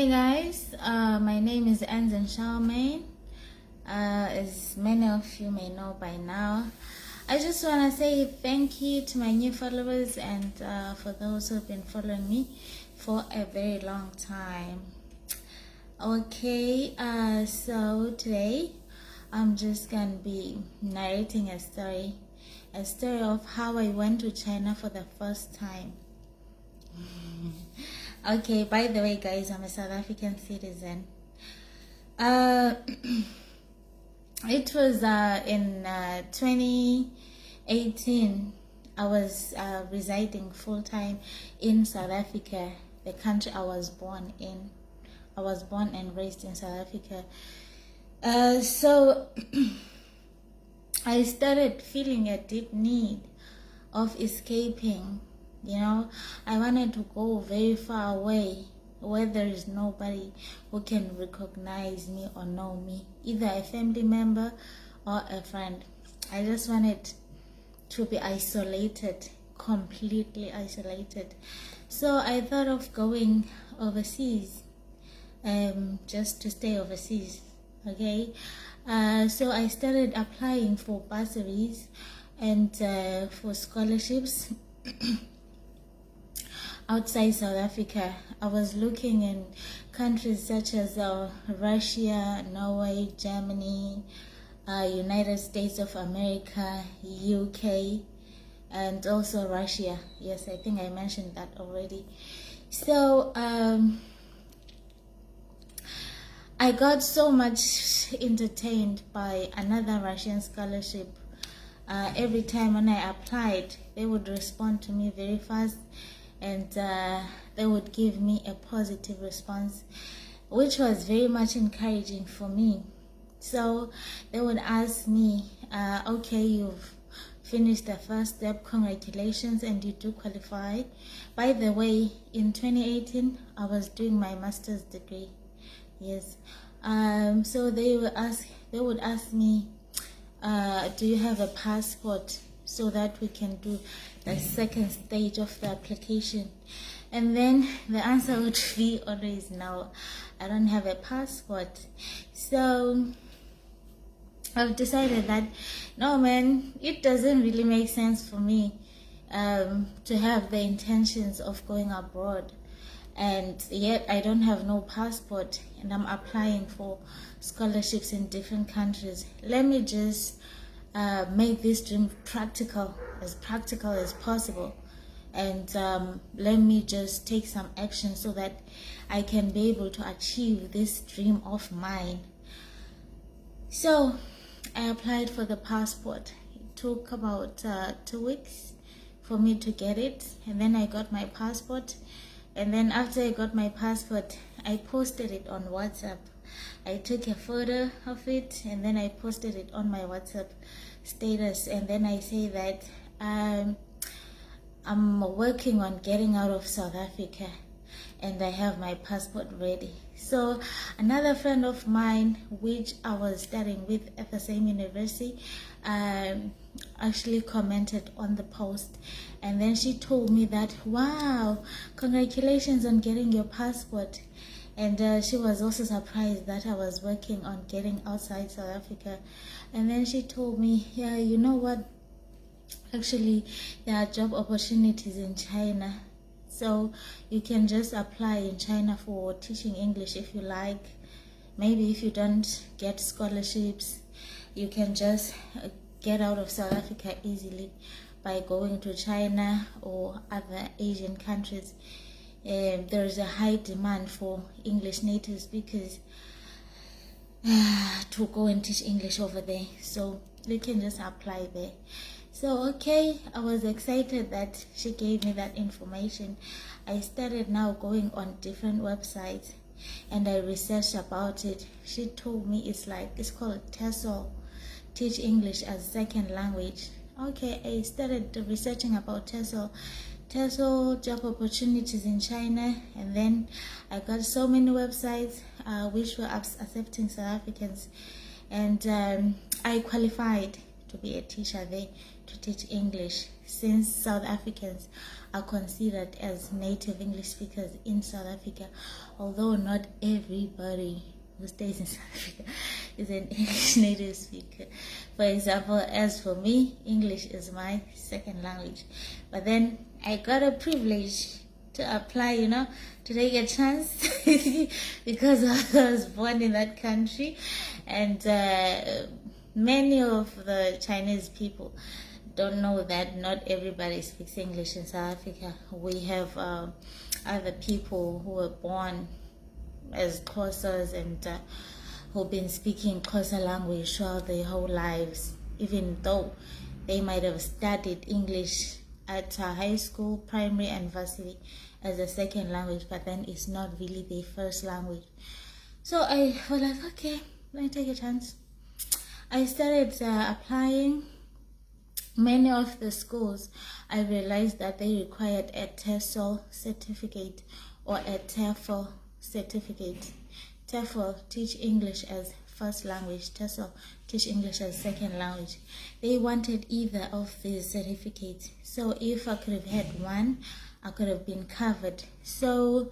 Hi guys, my name is Anzen Charmaine. As many of you may know by now, I just want to say thank you to my new followers and for those who've been following me for a very long time. Okay, so today I'm just gonna be narrating a story of how I went to China for the first time. Okay, by the way guys, I'm a South African citizen. It was in 2018. I was residing full-time in South Africa, the country I was born in. I was born and raised in South Africa. So I started feeling a deep need of escaping. You know, I wanted to go very far away where there is nobody who can recognize me or know me, either a family member or a friend. I just wanted to be isolated, completely isolated. So I thought of going overseas, just to stay overseas. Okay, so I started applying for bursaries and for scholarships outside South Africa. I was looking in countries such as Russia, Norway, Germany, United States of America, UK, and also Russia. Yes, I think I mentioned that already. So I got so much entertained by another Russian scholarship. Every time when I applied, they would respond to me very fast, and they would give me a positive response, which was very much encouraging for me. So they would ask me, okay, you've finished the first step, congratulations, and you do qualify. By the way, in 2018 I was doing my master's degree. Yes. So they would ask me, do you have a passport, so that we can do the second stage of the application? And then the answer would be always no, I don't have a passport. So I've decided that no man, it doesn't really make sense for me to have the intentions of going abroad, and yet I don't have no passport and I'm applying for scholarships in different countries. Let me just make this dream practical as possible, and let me just take some action so that I can be able to achieve this dream of mine. So I applied for the passport. It took about 2 weeks for me to get it, and then I got my passport. And then after I got my passport, I posted it on WhatsApp. I took a photo of it and then I posted it on my WhatsApp status, and then I say that I'm working on getting out of South Africa and I have my passport ready. So another friend of mine, which I was studying with at the same university, actually commented on the post, and then she told me that, wow, congratulations on getting your passport. And she was also surprised that I was working on getting outside South Africa. And then she told me, yeah, you know what, actually there are job opportunities in China, so you can just apply in China for teaching English if you like. Maybe if you don't get scholarships, you can just get out of South Africa easily by going to China or other Asian countries. There is a high demand for English native speakers to go and teach English over there, so you can just apply there. So okay, I was excited that she gave me that information. I started now going on different websites and I researched about it. She told me it's called TESOL, Teach English as Second Language. Okay, I started researching about TESOL job opportunities in China, and then I got so many websites which were accepting South Africans, and I qualified to be a teacher there to teach English, since South Africans are considered as native English speakers in South Africa, although not everybody who stays in South Africa is an English native speaker. For example, as for me, English is my second language. But then I got a privilege to apply, to take a chance because I was born in that country, and many of the Chinese people don't know that not everybody speaks English in South Africa. We have other people who were born as Xhosas and who've been speaking Xhosa language throughout their whole lives, even though they might have studied English at high school, primary, and varsity as a second language, but then it's not really their first language. So I was like, okay, let me take a chance. I started applying. Many of the schools, I realized that they required a TESOL certificate or a TEFL certificate. TEFL, teach English as first language. TESOL, teach English as second language. They wanted either of these certificates. So if I could have had one, I could have been covered. So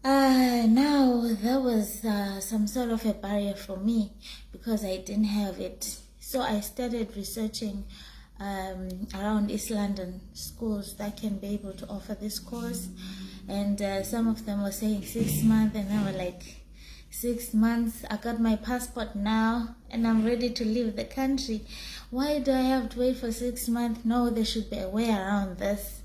now there was some sort of a barrier for me because I didn't have it. So I started researching around East London schools that can be able to offer this course, and some of them were saying 6 months, and I was like, 6 months, I got my passport now and I'm ready to leave the country. Why do I have to wait for 6 months? No, there should be a way around this,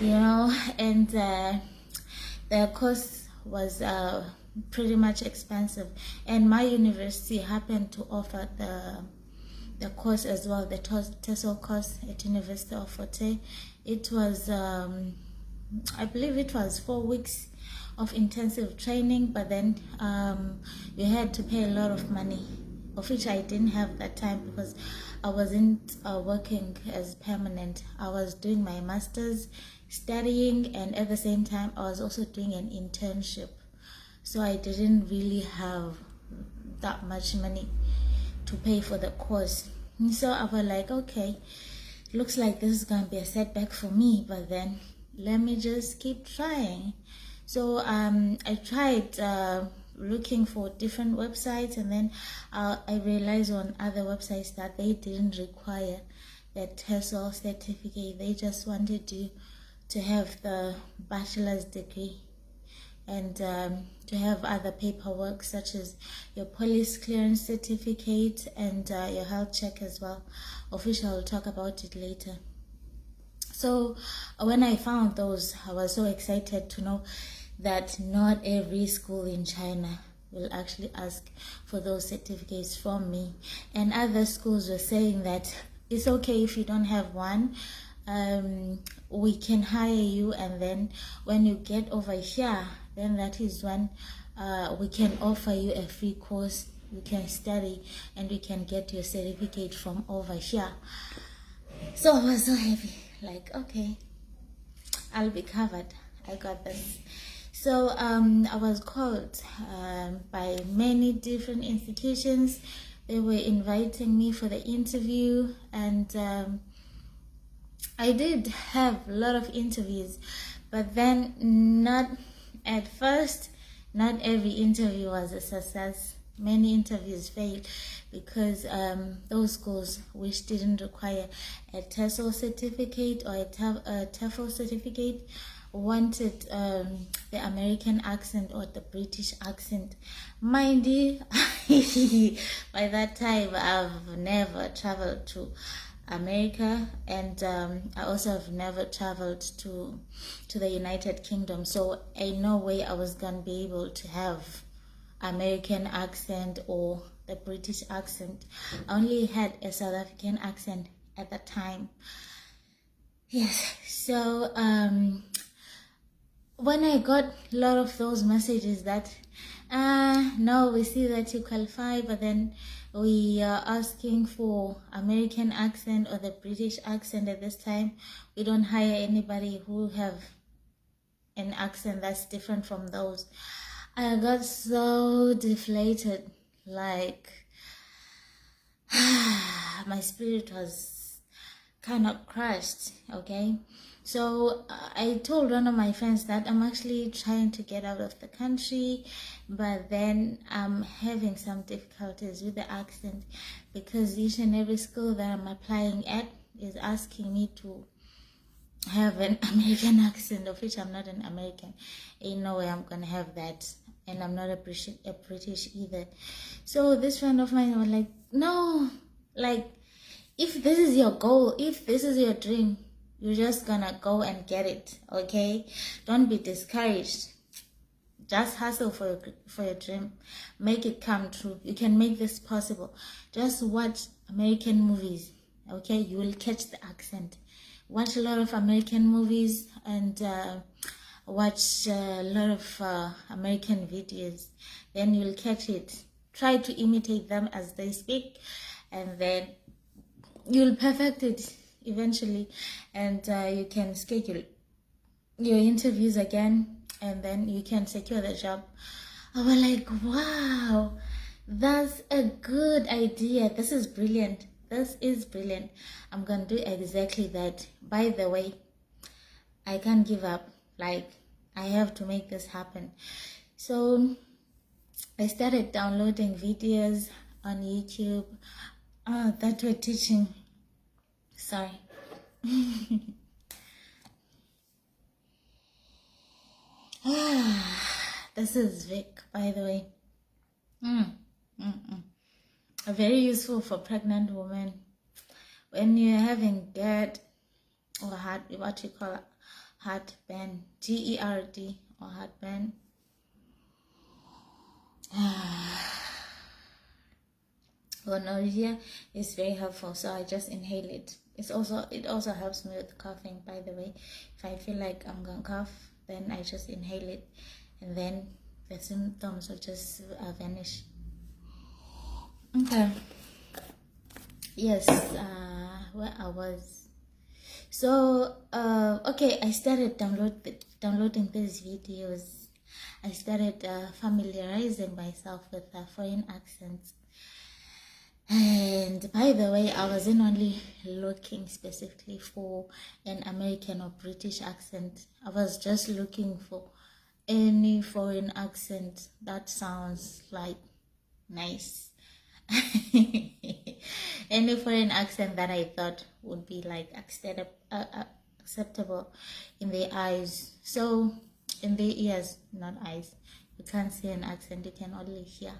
and the course was pretty much expensive, and my university happened to offer the course as well, the TESOL course at University of Fort Hare. It was I believe it was 4 weeks of intensive training, but then you had to pay a lot of money, of which I didn't have that time because I wasn't working as permanent. I was doing my master's, studying, and at the same time I was also doing an internship, so I didn't really have that much money to pay for the course. And so I was like, okay, looks like this is going to be a setback for me, but then let me just keep trying. So I tried looking for different websites, and then I realized on other websites that they didn't require the TESOL certificate. They just wanted you to have the bachelor's degree and to have other paperwork such as your police clearance certificate and your health check as well, of which I will talk about it later. So when I found those, I was so excited to know that not every school in China will actually ask for those certificates from me. And other schools were saying that it's okay if you don't have one. We can hire you, and then when you get over here, then that is when we can offer you a free course. You can study and you can get your certificate from over here. So I was so happy, like, okay, I'll be covered. I got this. So I was called by many different institutions. They were inviting me for the interview, and I did have a lot of interviews, but then not at first, not every interview was a success. Many interviews failed because those schools which didn't require a TESOL certificate or a TEFL certificate wanted the American accent or the British accent. Mind you, by that time I've never traveled to America, and I also have never traveled to the United Kingdom, so in no way I was gonna be able to have American accent or the British accent. I only had a South African accent at that time. Yes, so when I got a lot of those messages that no, we see that you qualify, but then we are asking for American accent or the British accent at this time. We don't hire anybody who have an accent that's different from those. I got so deflated, like my spirit was kind of crushed. Okay, so I told one of my friends that I'm actually trying to get out of the country, but then I'm having some difficulties with the accent, because each and every school that I'm applying at is asking me to have an American accent, of which I'm not an American. Ain't no way I'm gonna have that, and I'm not a British either. So this friend of mine was like, no, like, if this is your goal, if this is your dream, you're just gonna go and get it. Okay, don't be discouraged. Just hustle for your dream. Make it come true. You can make this possible. Just watch American movies. Okay, you will catch the accent. Watch a lot of American movies, and watch a lot of American videos. Then you'll catch it. Try to imitate them as they speak, and then you'll perfect it eventually, and you can schedule your interviews again, and then you can secure the job. I was like, wow, that's a good idea. This is brilliant. This is brilliant. I'm gonna do exactly that. By the way, I can't give up. Like, I have to make this happen. So I started downloading videos on YouTube that were teaching. Sorry. This is Vic, by the way. Very useful for pregnant women when you're having GERD, or heart, what you call heartburn, GERD, or heartburn. Gonorrhea is very helpful, so I just inhale it. It also helps me with coughing, by the way. If I feel like I'm gonna cough, then I just inhale it, and then the symptoms will just vanish. Okay. Yes, where I was. So, okay, I started downloading these videos. I started familiarizing myself with foreign accents. And by the way, I wasn't only looking specifically for an American or British accent. I was just looking for any foreign accent that sounds like nice. Any foreign accent that I thought would be like acceptable in the eyes. So, in the ears, not eyes. You can't see an accent, you can only hear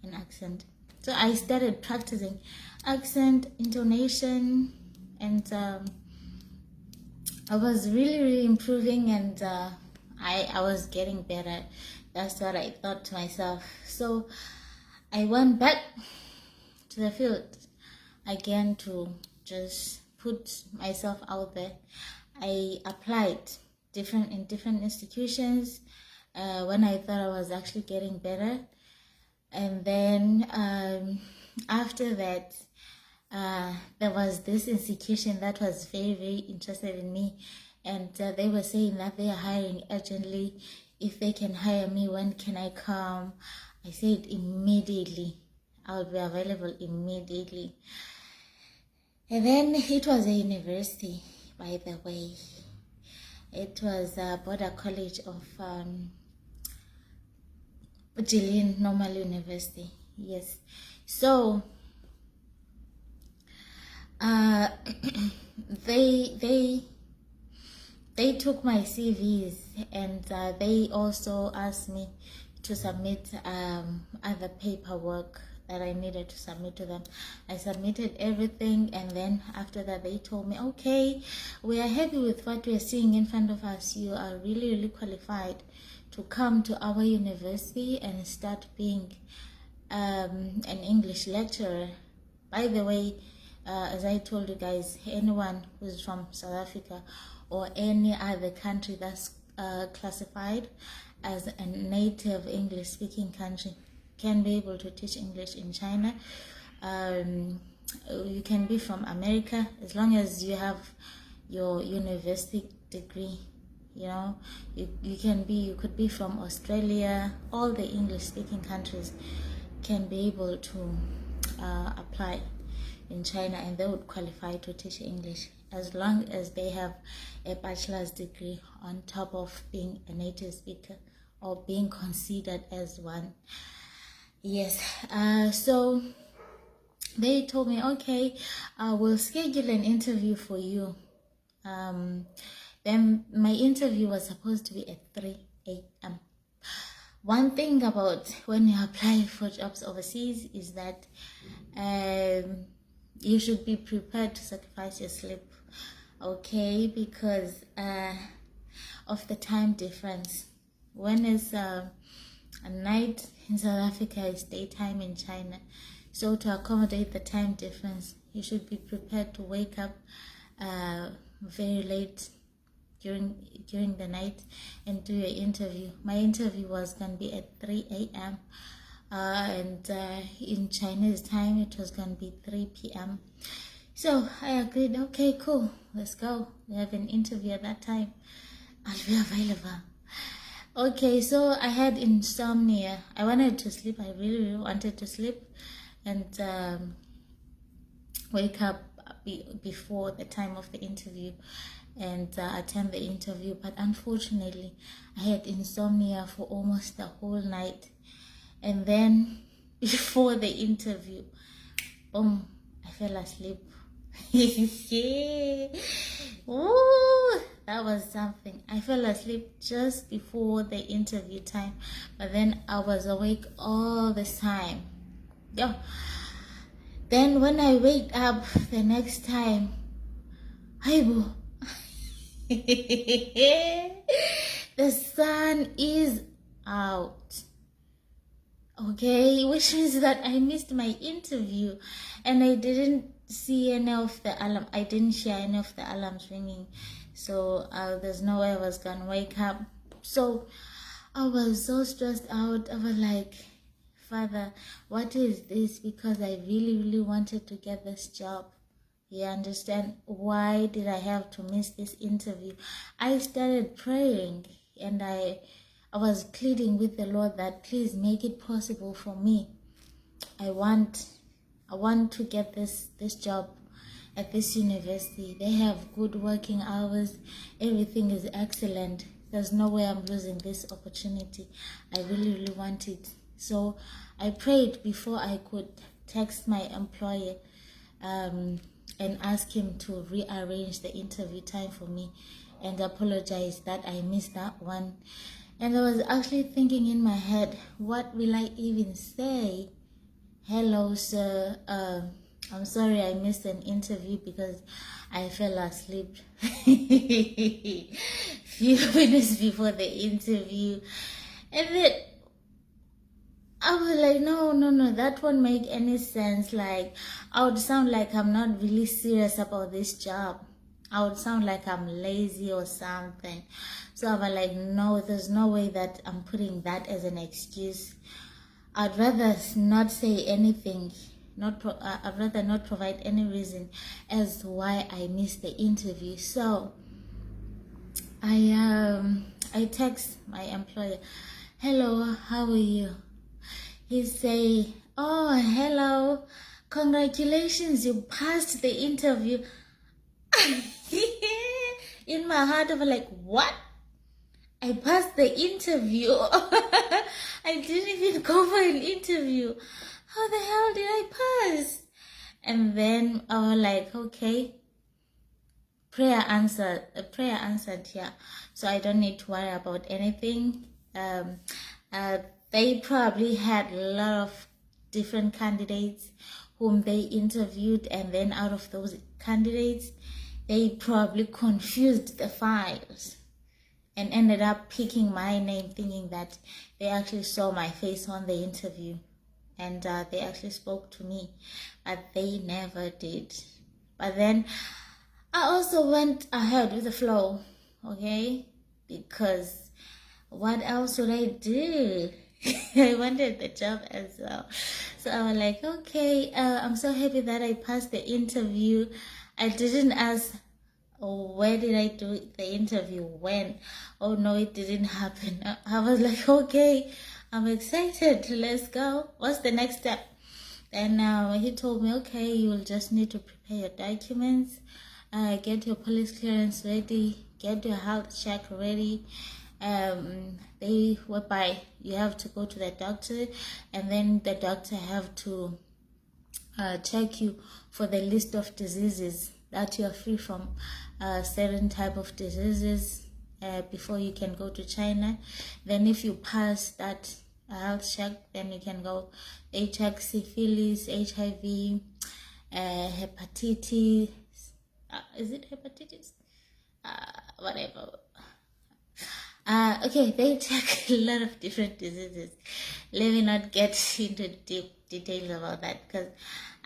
an accent. So I started practicing accent, intonation, and I was really improving, and I was getting better. That's what I thought to myself. So I went back to the field again to just put myself out there. I applied in different institutions when I thought I was actually getting better. And then after that, there was this institution that was very interested in me, and they were saying that they are hiring urgently. If they can hire me, when can I come? I said immediately. I'll be available immediately. And then it was a university, by the way. It was Border College of Jilin Normal University. Yes. So they took my CVs, and they also asked me to submit other paperwork that I needed to submit to them. I submitted everything, and then after that they told me, okay, we are happy with what we are seeing in front of us. You are really qualified to come to our university and start being an English lecturer. By the way, as I told you guys, anyone who's from South Africa or any other country that's classified as a native English speaking country can be able to teach English in China. You can be from America, as long as you have your university degree. You know, you could be from Australia. All the English speaking countries can be able to apply. in China, and they would qualify to teach English as long as they have a bachelor's degree on top of being a native speaker or being considered as one. Yes, so they told me, okay, we'll schedule an interview for you. Then my interview was supposed to be at 3 a.m. One thing about when you apply for jobs overseas is that you should be prepared to sacrifice your sleep, okay, because of the time difference. When it's a night in South Africa, it's daytime in China. So to accommodate the time difference, you should be prepared to wake up very late during the night and do your interview. My interview was going to be at 3 a.m. And in Chinese time it was going to be 3 p.m. So I agreed, okay, cool, let's go. We have an interview at that time. I'll be available. Okay, so I had insomnia. I wanted to sleep. I really wanted to sleep and wake up before the time of the interview and attend the interview. But unfortunately, I had insomnia for almost the whole night. And then before the interview, boom, I fell asleep. Yeah. Ooh, that was something. I fell asleep just before the interview time, but then I was awake all the time. Yeah. Then when I wake up the next time, the sun is out. Okay, which means that I missed my interview and I didn't see any of the alarm. I didn't hear any of the alarms ringing. So there's no way I was gonna wake up. So I was so stressed out. I was like, Father, what is this? Because I really wanted to get this job. You understand? Why did I have to miss this interview? I started praying and I was pleading with the Lord that please make it possible for me. I want to get this job at this university. They have good working hours. Everything is excellent. There's no way I'm losing this opportunity. I really want it. So I prayed before I could text my employer and ask him to rearrange the interview time for me and apologize that I missed that one. And I was actually thinking in my head, what will I even say? Hello, sir. I'm sorry I missed an interview because I fell asleep few minutes before the interview. And then I was like, no, that won't make any sense. Like, I would sound like I'm not really serious about this job. I would sound like I'm lazy or something. So I was like, no, there's no way that I'm putting that as an excuse. I'd rather not say anything. I'd rather not provide any reason as to why I missed the interview. So I text my employer, hello, how are you? He say, oh, hello, congratulations, you passed the interview. In my heart, I was like, what? I passed the interview. I didn't even go for an interview. How the hell did I pass? And then I was like, okay, prayer answered here. So I don't need to worry about anything. They probably had a lot of different candidates whom they interviewed, and then out of those candidates, they probably confused the files and ended up picking my name, thinking that they actually saw my face on the interview and they actually spoke to me, but they never did. But then I also went ahead with the flow, okay, because what else would I do? I wanted the job as well. So I was like, okay, I'm so happy that I passed the interview. I didn't ask, oh, where did I do the interview? When? Oh no, it didn't happen. I was like, okay, I'm excited. Let's go. What's the next step? Then he told me, okay, you will just need to prepare your documents, get your police clearance ready, get your health check ready. They whereby you have to go to the doctor, and then the doctor have to check you for the list of diseases that you are free from, certain type of diseases, before you can go to China. Then if you pass that health check, then you can go. They check syphilis, HIV, hepatitis. Is it hepatitis? Whatever. Okay, they check a lot of different diseases. Let me not get into deep details about that because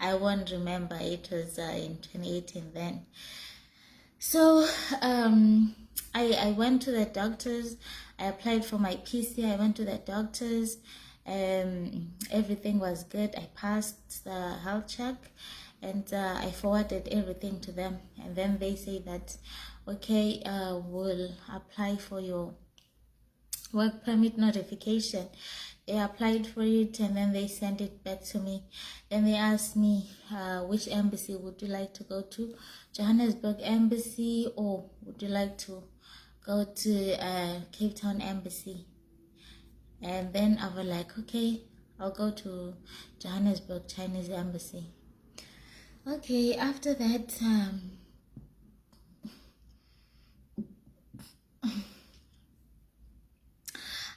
I won't remember. It was in 2018 then. So I went to the doctors. I applied for my PC. I went to the doctors. Everything was good. I passed the health check, and I forwarded everything to them. And then they say that, okay, we'll apply for your work permit notification. They applied for it, and then they sent it back to me. Then they asked me, which embassy would you like to go to? Johannesburg embassy, or would you like to go to Cape Town embassy? And then I was like, okay, I'll go to Johannesburg Chinese embassy. Okay, after that,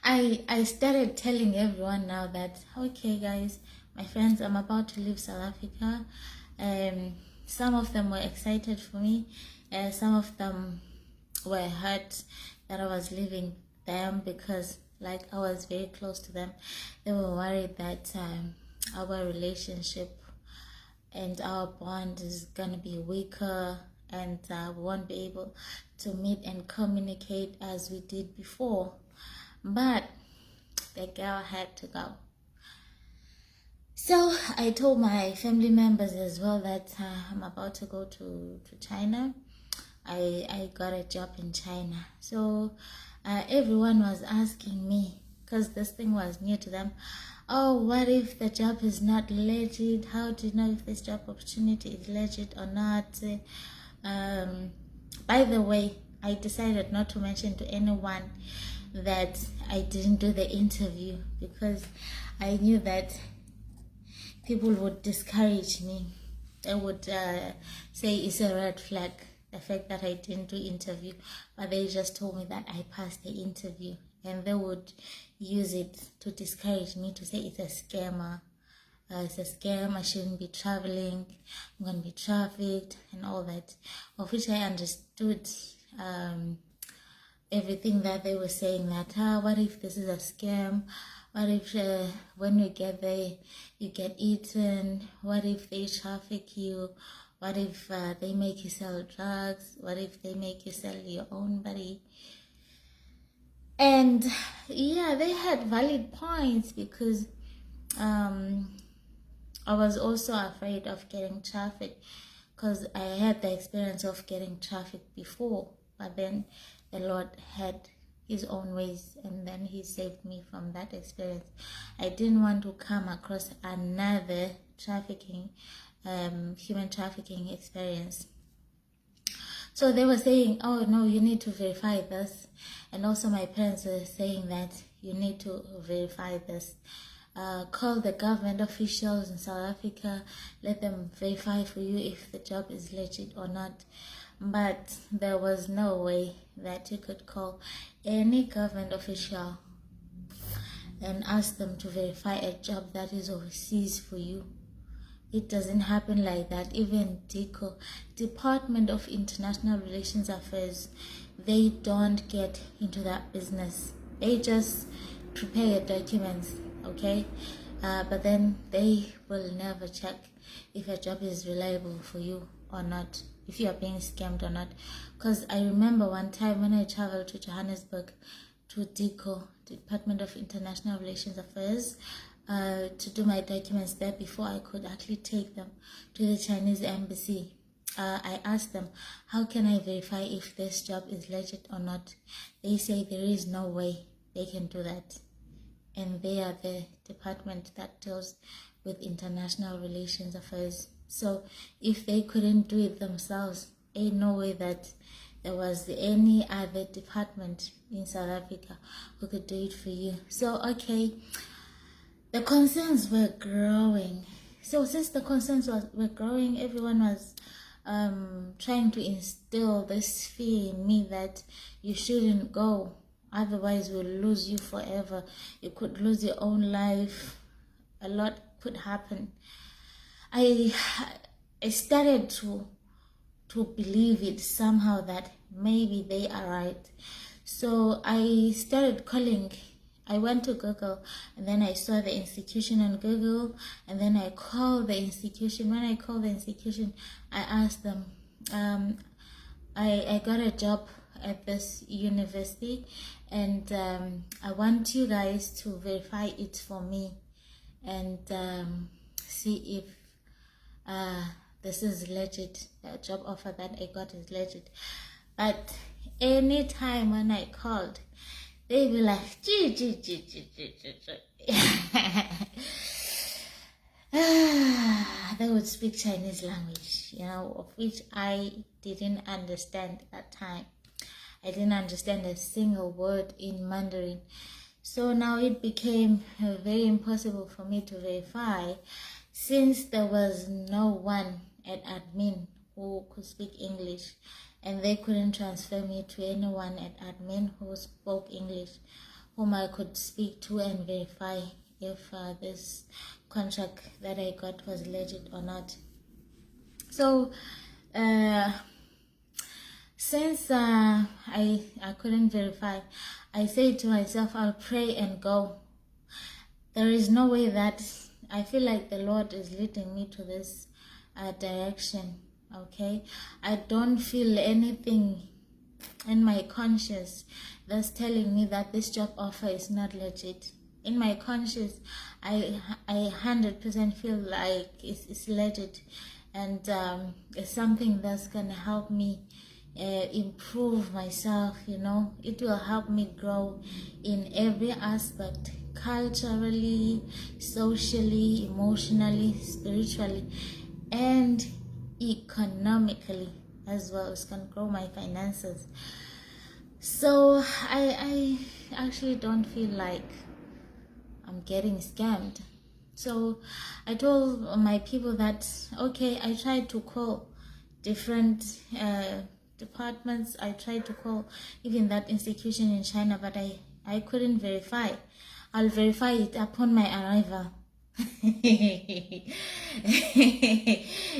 I started telling everyone now that, okay guys, my friends, I'm about to leave South Africa. Some of them were excited for me. Some of them were hurt that I was leaving them because like I was very close to them. They were worried that our relationship and our bond is gonna be weaker, and we won't be able to meet and communicate as we did before. But the girl had to go. So I told my family members as well that I'm about to go to China. I got a job in China. So everyone was asking me, because this thing was new to them, oh, what if the job is not legit? How do you know if this job opportunity is legit or not? By the way, I decided not to mention to anyone that I didn't do the interview because I knew that people would discourage me. They would say it's a red flag, the fact that I didn't do interview, but they just told me that I passed the interview, and they would use it to discourage me, to say it's a scammer. It's a scam, I shouldn't be traveling, I'm going to be trafficked and all that, of which I understood everything that they were saying, that what if this is a scam, what if when you get there you get eaten, what if they traffic you, what if they make you sell drugs, what if they make you sell your own body. And yeah, they had valid points because I was also afraid of getting trafficked because I had the experience of getting trafficked before, but then the Lord had his own ways, and then he saved me from that experience. I didn't want to come across another trafficking, human trafficking experience. So they were saying, oh no, you need to verify this. And also my parents were saying that you need to verify this. Call the government officials in South Africa, let them verify for you if the job is legit or not. But there was no way that you could call any government official and ask them to verify a job that is overseas for you. It doesn't happen like that. Even DICO, Department of International Relations Affairs, they don't get into that business. They just prepare your documents, okay? But then they will never check if a job is reliable for you or not, if you are being scammed or not. Because I remember one time when I traveled to Johannesburg to DICO, Department of International Relations Affairs, to do my documents there before I could actually take them to the Chinese embassy. I asked them, how can I verify if this job is legit or not? They say there is no way they can do that. And they are the department that deals with international relations affairs. So if they couldn't do it themselves, ain't no way that there was any other department in South Africa who could do it for you. So okay, the concerns were growing. So since the concerns were growing, everyone was trying to instill this fear in me that you shouldn't go, otherwise we'll lose you forever. You could lose your own life. A lot could happen. I started to believe it somehow that maybe they are right. So I started calling. I went to Google and then I saw the institution on Google, and then I called the institution. When I called the institution, I asked them, I got a job at this university, and I want you guys to verify it for me and see if this is legit. The job offer that I got is legit. But anytime when I called, they be like, gee. They would speak Chinese language, of which I didn't understand at that time. I didn't understand a single word in Mandarin. So now it became very impossible for me to verify, since there was no one at admin who could speak English, and they couldn't transfer me to anyone at admin who spoke English, whom I could speak to and verify if this contract that I got was legit or not. So since I couldn't verify, I said to myself, I'll pray and go. There is no way that I feel like the Lord is leading me to this direction. Okay, I don't feel anything in my conscience that's telling me that this job offer is not legit. In my conscience, I 100% feel like it's legit, and it's something that's gonna help me improve myself. It will help me grow in every aspect, culturally, socially, emotionally, spiritually, and economically as well. It's gonna grow my finances. So I actually don't feel like I'm getting scammed. So I told my people that okay, I tried to call different departments. I tried to call even that institution in China, but I couldn't verify. I'll verify it upon my arrival.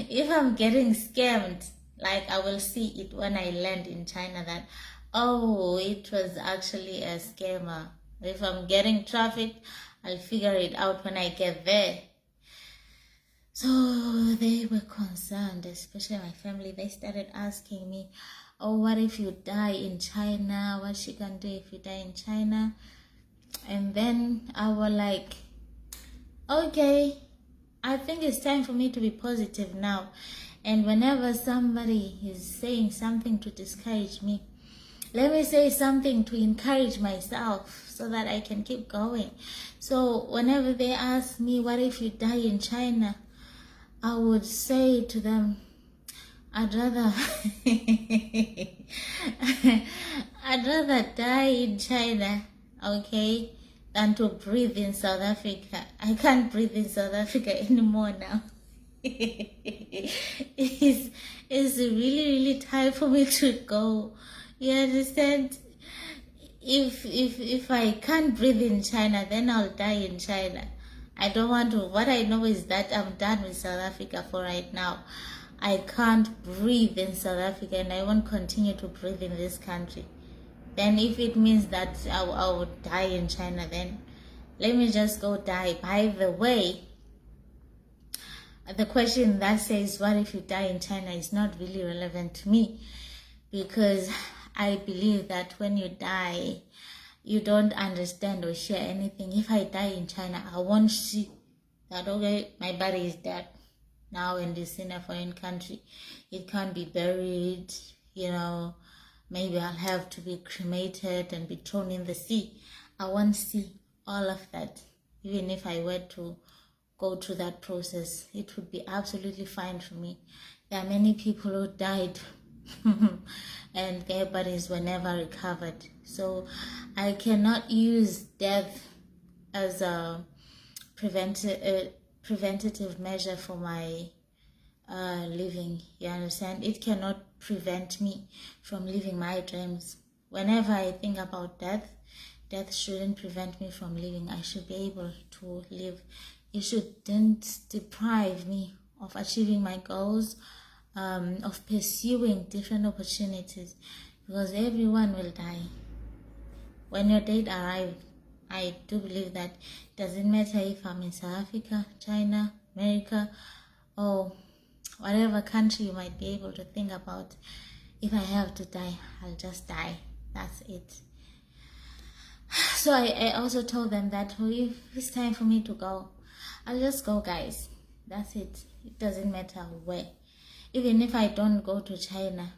If I'm getting scammed, like, I will see it when I land in China that, oh, it was actually a scammer. If I'm getting trafficked, I'll figure it out when I get there. So they were concerned, especially my family. They started asking me, oh, what if you die in China? What she can do if you die in China? And then I was like, okay, I think it's time for me to be positive now. And whenever somebody is saying something to discourage me, let me say something to encourage myself so that I can keep going. So whenever they ask me, what if you die in China? I would say to them, I'd rather I'd rather die in China, okay, than to breathe in South Africa. I can't breathe in South Africa anymore now. It's really time for me to go. You understand? If I can't breathe in China, then I'll die in China. I don't want to. What I know is that I'm done with South Africa for right now. I can't breathe in South Africa, and I won't continue to breathe in this country. Then if it means that I would die in China, then let me just go die. By the way, the question that says, what if you die in China, is not really relevant to me, because I believe that when you die, you don't understand or share anything. If I die in China, I won't see that, okay, my body is dead now and it's in a foreign country. It can't be buried, maybe I'll have to be cremated and be thrown in the sea. I won't see all of that, even if I were to go through that process. It would be absolutely fine for me. There are many people who died and their bodies were never recovered. So I cannot use death as a preventative measure for my living. You understand? It cannot prevent me from living my dreams. Whenever I think about death, death shouldn't prevent me from living. I should be able to live. It shouldn't deprive me of achieving my goals, of pursuing different opportunities, because everyone will die. When your date arrives, I do believe that it doesn't matter if I'm in South Africa, China, America, or whatever country you might be able to think about. If I have to die, I'll just die. That's it. So I also told them that if it's time for me to go, I'll just go, guys. That's it. It doesn't matter where. Even if I don't go to China,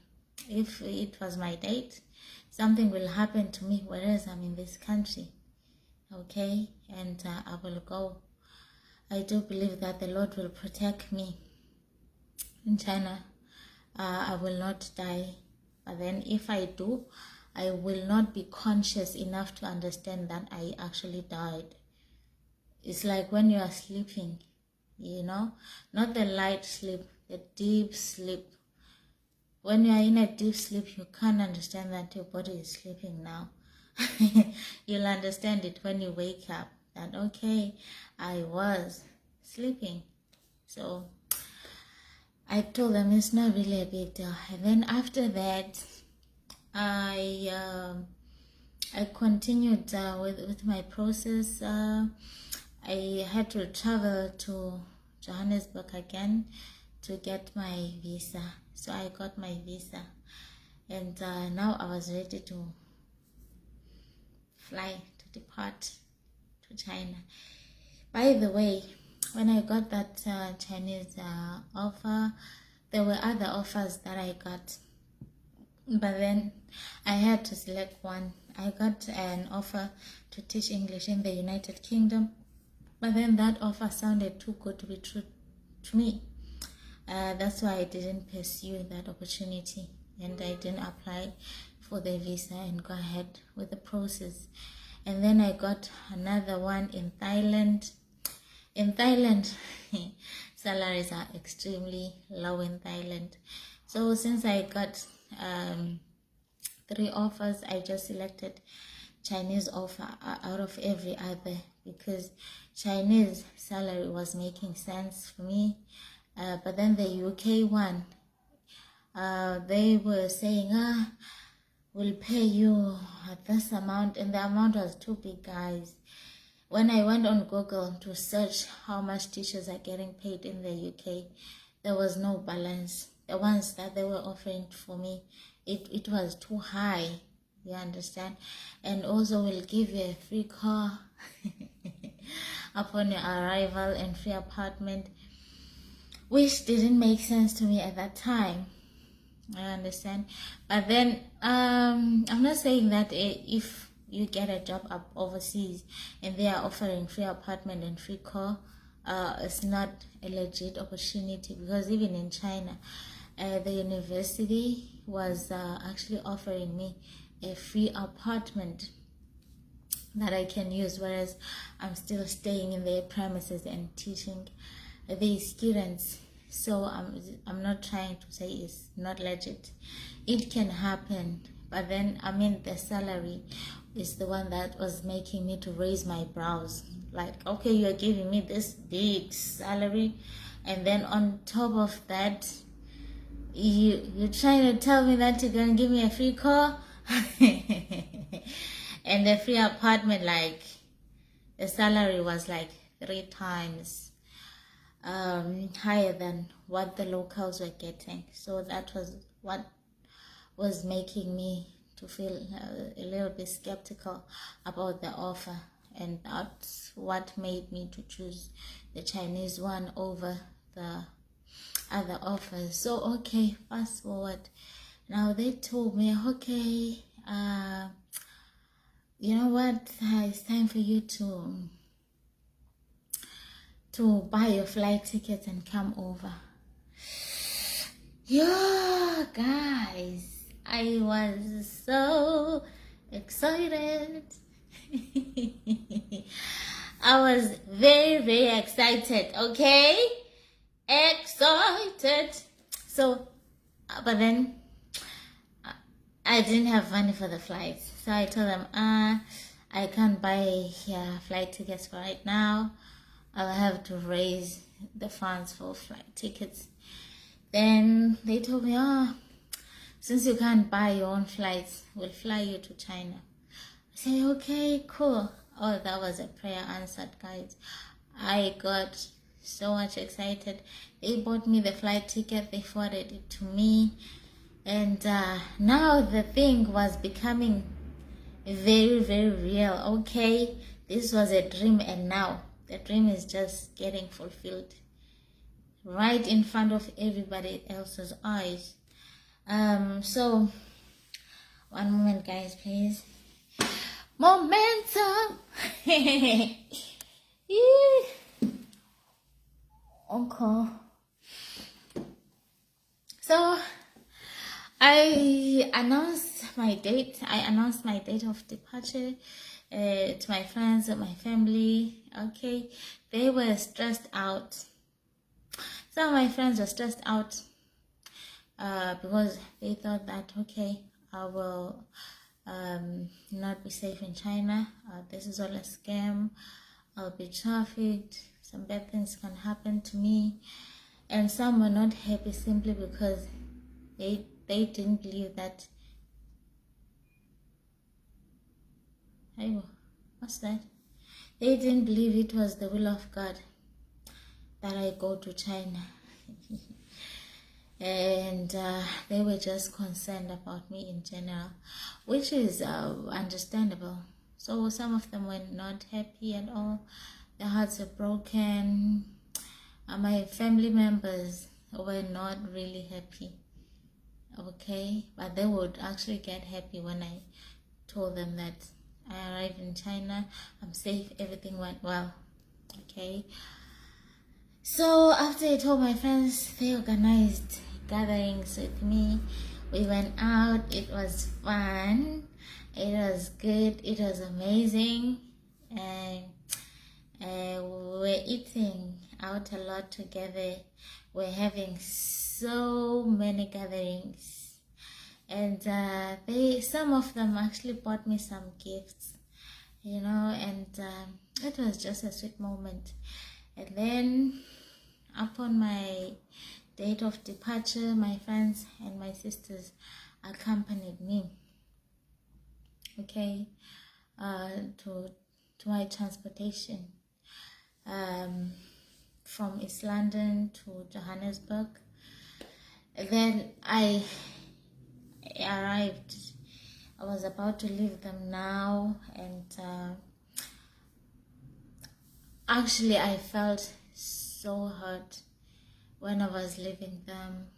if it was my date, something will happen to me whereas I'm in this country. Okay? And I will go. I do believe that the Lord will protect me in China. I will not die. But then if I do, I will not be conscious enough to understand that I actually died. It's like when you are sleeping, you know, not the light sleep, the deep sleep. When you are in a deep sleep, you can't understand that your body is sleeping now. You'll understand it when you wake up, that okay, I was sleeping. So I told them it's not really a big deal. And then after that, I continued with my process. I had to travel to Johannesburg again to get my visa. So I got my visa, and now I was ready to fly to depart to China. By the way, when I got that Chinese offer, there were other offers that I got, but then I had to select one. I got an offer to teach English in the United Kingdom, but then that offer sounded too good to be true to me. That's why I didn't pursue that opportunity, and I didn't apply for the visa and go ahead with the process. And then I got another one in Thailand. In Thailand, salaries are extremely low in Thailand. So since I got 3 offers, I just selected Chinese offer out of every other, because Chinese salary was making sense for me. But then the UK one, they were saying, we'll pay you this amount, and the amount was too big, guys. When I went on Google to search how much teachers are getting paid in the UK, there was no balance. The ones that they were offering for me, it was too high, you understand? And also will give you a free car upon your arrival and free apartment, which didn't make sense to me at that time. I understand. But then I'm not saying that if you get a job up overseas and they are offering free apartment and free car, it's not a legit opportunity, because even in China, the university was actually offering me a free apartment that I can use, whereas I'm still staying in their premises and teaching the students. So I'm not trying to say it's not legit. It can happen, but then the salary is the one that was making me to raise my brows. Like, okay, you're giving me this big salary, and then on top of that, you're trying to tell me that you're gonna give me a free car and a free apartment. Like, the salary was like 3 times higher than what the locals were getting. So that was what was making me to feel a little bit skeptical about the offer, and that's what made me to choose the Chinese one over the other offers. So okay, fast forward. Now they told me, okay, you know what, it's time for you to to buy your flight tickets and come over. Yeah, guys, I was so excited. I was very, very excited, okay? Excited. So, but then I didn't have money for the flights. So I told them, I can't buy flight tickets for right now. I'll have to raise the funds for flight tickets. Then they told me, since you can't buy your own flights, we'll fly you to China. I said, okay, cool. Oh, that was a prayer answered, guys. I got so much excited. They bought me the flight ticket. They forwarded it to me. And now the thing was becoming very, very real. Okay, this was a dream, and now the dream is just getting fulfilled right in front of everybody else's eyes. So one moment, guys, please. Momentum. Okay. So I announced my date. I announced my date of departure to my friends and my family. Okay, they were stressed out. Some of my friends were stressed out because they thought that, okay, I will not be safe in China. This is all a scam. I'll be trafficked. Some bad things can happen to me. And some were not happy simply because they didn't believe that. Hey, what's that? They didn't believe it was the will of God that I go to China. And they were just concerned about me in general, which is understandable. So some of them were not happy at all. Their hearts were broken. My family members were not really happy. Okay, but they would actually get happy when I told them that I arrived in China, I'm safe, everything went well. Okay, so after I told my friends, they organized gatherings with me. We went out. It was fun. It was good. It was amazing. And we were eating out a lot together. We're having so many gatherings. And some of them actually bought me some gifts, you know, and it was just a sweet moment. And then upon my date of departure, my friends and my sisters accompanied me, okay, to my transportation from East London to Johannesburg. And then I arrived. I was about to leave them now, and actually I felt so hurt when I was leaving them.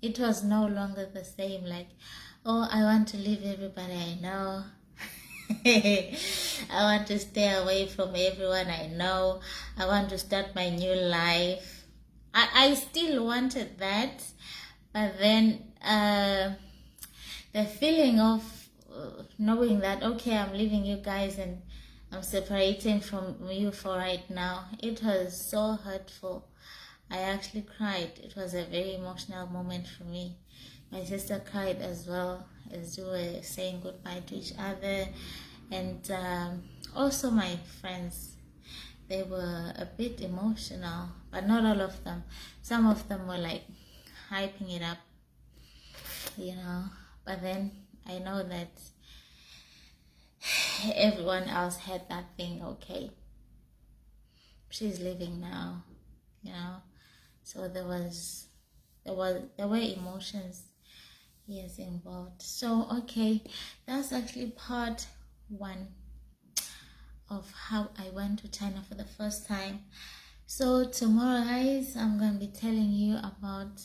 It was no longer the same, like, oh, I want to leave everybody I know. I want to stay away from everyone I know. I want to start my new life. I still wanted that, but then the feeling of knowing that, okay, I'm leaving you guys and I'm separating from you for right now, it was so hurtful. I actually cried. It was a very emotional moment for me. My sister cried as well as we were saying goodbye to each other. And also my friends, they were a bit emotional, but not all of them. Some of them were like hyping it up, you know. But then I know that everyone else had that thing, okay, she's leaving now, you know. So there were emotions, yes, involved. So okay, that's actually part one of how I went to China for the first time. So tomorrow, guys, I'm gonna be telling you about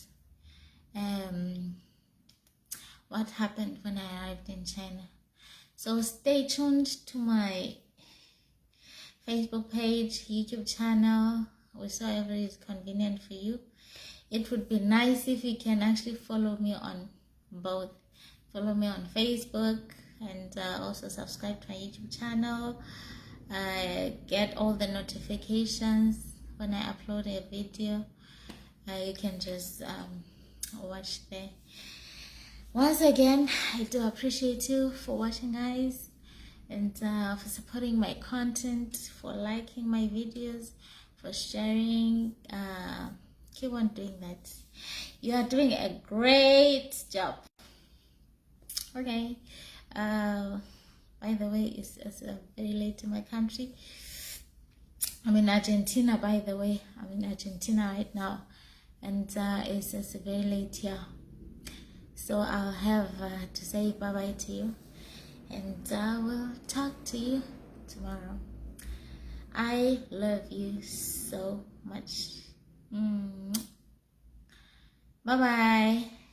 what happened when I arrived in China. So stay tuned to my Facebook page, YouTube channel, whichever is convenient for you. It would be nice if you can actually follow me on both. Follow me on Facebook and also subscribe to my YouTube channel. Get all the notifications when I upload a video. You can just watch there. Once again, I do appreciate you for watching, guys, and for supporting my content, for liking my videos, for sharing. Keep on doing that. You are doing a great job. Okay. By the way, it's very late in my country. I'm in Argentina, by the way. I'm in Argentina right now, and it's very late here. So I'll have to say bye-bye to you, and I will talk to you tomorrow. I love you so much. Bye-bye.